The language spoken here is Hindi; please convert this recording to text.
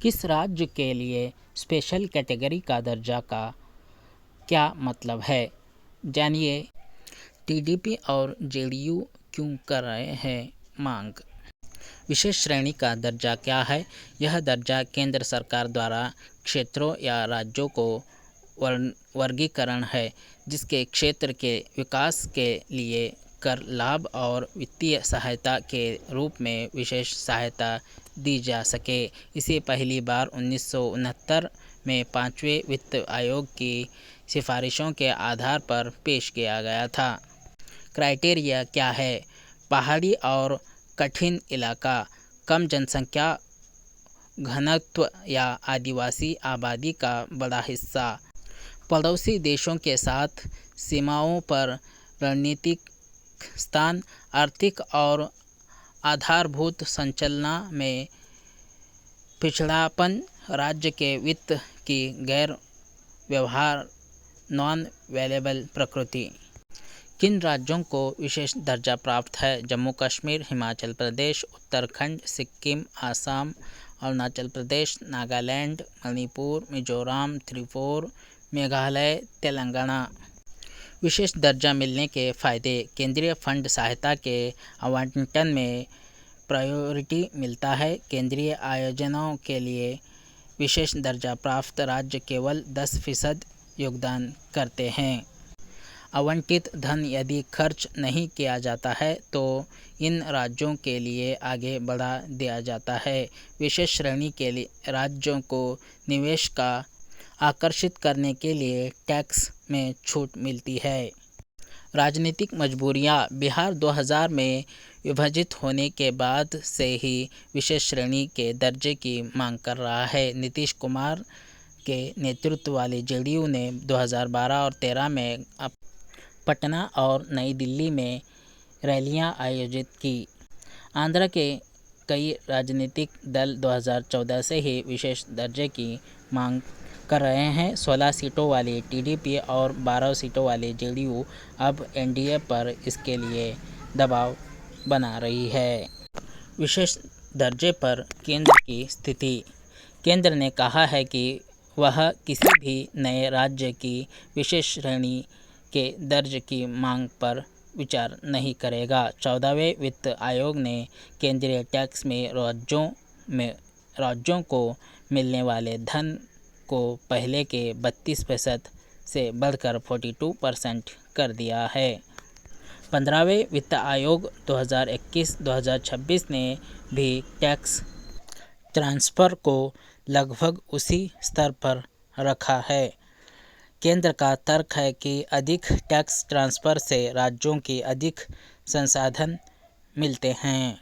किस राज्य के लिए स्पेशल कैटेगरी का दर्जा का क्या मतलब है, जानिए। टीडीपी और जेडीयू क्यों कर रहे हैं मांग। विशेष श्रेणी का दर्जा क्या है? यह दर्जा केंद्र सरकार द्वारा क्षेत्रों या राज्यों को वर्गीकरण है जिसके क्षेत्र के विकास के लिए कर लाभ और वित्तीय सहायता के रूप में विशेष सहायता दी जा सके। इसे पहली बार 1969 में 5वें वित्त आयोग की सिफारिशों के आधार पर पेश किया गया था। क्राइटेरिया क्या है? पहाड़ी और कठिन इलाका, कम जनसंख्या घनत्व या आदिवासी आबादी का बड़ा हिस्सा, पड़ोसी देशों के साथ सीमाओं पर रणनीतिक स्थान, आर्थिक और आधारभूत संरचना में पिछड़ापन, राज्य के वित्त की गैर व्यवहार नॉन वेलेबल प्रकृति। किन राज्यों को विशेष दर्जा प्राप्त है? जम्मू कश्मीर, हिमाचल प्रदेश, उत्तराखंड, सिक्किम, आसाम, अरुणाचल प्रदेश, नागालैंड, मणिपुर, मिजोरम, त्रिपुरा, मेघालय, तेलंगाना। विशेष दर्जा मिलने के फायदे। केंद्रीय फंड सहायता के आवंटन में प्रायोरिटी मिलता है। केंद्रीय आयोजनों के लिए विशेष दर्जा प्राप्त राज्य केवल 10% योगदान करते हैं। आवंटित धन यदि खर्च नहीं किया जाता है तो इन राज्यों के लिए आगे बढ़ा दिया जाता है। विशेष श्रेणी के लिए राज्यों को निवेश का आकर्षित करने के लिए टैक्स में छूट मिलती है। राजनीतिक मजबूरियां। बिहार 2000 में विभाजित होने के बाद से ही विशेष श्रेणी के दर्जे की मांग कर रहा है। नीतीश कुमार के नेतृत्व वाली जेडीयू ने 2012 और 2013 में पटना और नई दिल्ली में रैलियां आयोजित की। आंध्र के कई राजनीतिक दल 2014 से ही विशेष दर्जे की मांग कर रहे हैं। 16 सीटों वाली टीडीपी और 12 सीटों वाली जेडीयू अब एनडीए पर इसके लिए दबाव बना रही है। विशेष दर्जे पर केंद्र की स्थिति। केंद्र ने कहा है कि वह किसी भी नए राज्य की विशेष श्रेणी के दर्जे की मांग पर विचार नहीं करेगा। 14वें वित्त आयोग ने केंद्रीय टैक्स में राज्यों को मिलने वाले धन को पहले के 32% से बढ़कर 42% कर दिया है। 15वें वित्त आयोग 2021-2026 ने भी टैक्स ट्रांसफ़र को लगभग उसी स्तर पर रखा है। केंद्र का तर्क है कि अधिक टैक्स ट्रांसफ़र से राज्यों की अधिक संसाधन मिलते हैं।